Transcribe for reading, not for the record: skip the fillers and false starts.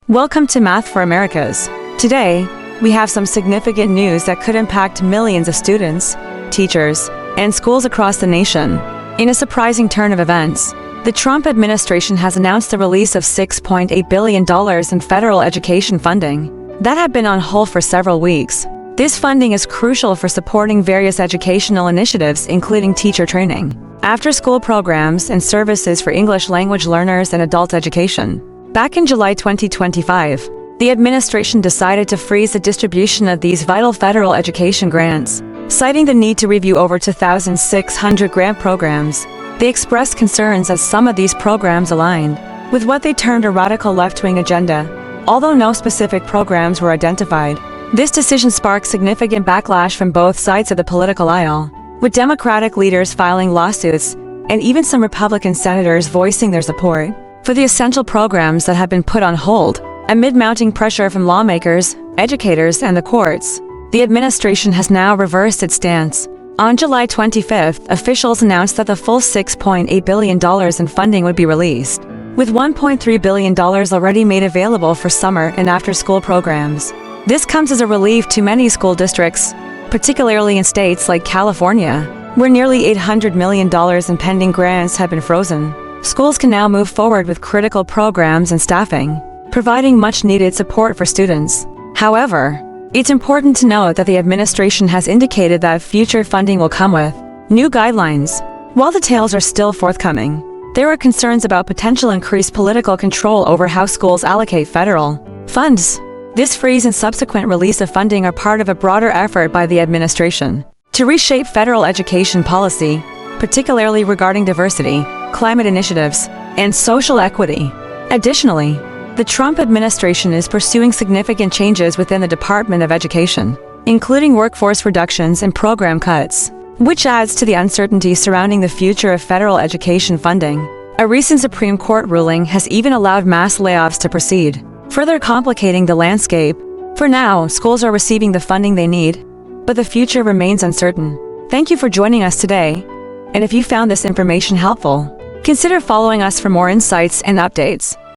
Welcome to Math for Americas. Today, we have some significant news that could impact millions of students, teachers, and schools across the nation. In a surprising turn of events, the Trump administration has announced the release of $6.8 billion in federal education funding that had been on hold for several weeks. This funding is crucial for supporting various educational initiatives, including teacher training, after-school programs, and services for English language learners and adult education. Back in July 2025, the administration decided to freeze the distribution of these vital federal education grants, citing the need to review over 2,600 grant programs. They expressed concerns as some of these programs aligned with what they termed a radical left-wing agenda, although no specific programs were identified. This decision sparked significant backlash from both sides of the political aisle, with Democratic leaders filing lawsuits and even some Republican senators voicing their support for the essential programs that have been put on hold. Amid mounting pressure from lawmakers, educators, and the courts, the administration has now reversed its stance. On July 25th, officials announced that the full $6.8 billion in funding would be released, with $1.3 billion already made available for summer and after-school programs. This comes as a relief to many school districts, particularly in states like California, where nearly $800 million in pending grants have been frozen. Schools can now move forward with critical programs and staffing, providing much-needed support for students. However, it's important to note that the administration has indicated that future funding will come with new guidelines. While details are still forthcoming, there are concerns about potential increased political control over how schools allocate federal funds. This freeze and subsequent release of funding are part of a broader effort by the administration to reshape federal education policy, particularly regarding diversity, climate initiatives, and social equity. Additionally, the Trump administration is pursuing significant changes within the Department of Education, including workforce reductions and program cuts, which adds to the uncertainty surrounding the future of federal education funding. A recent Supreme Court ruling has even allowed mass layoffs to proceed, further complicating the landscape. For now, schools are receiving the funding they need, but the future remains uncertain. Thank you for joining us today, and if you found this information helpful, consider following us for more insights and updates.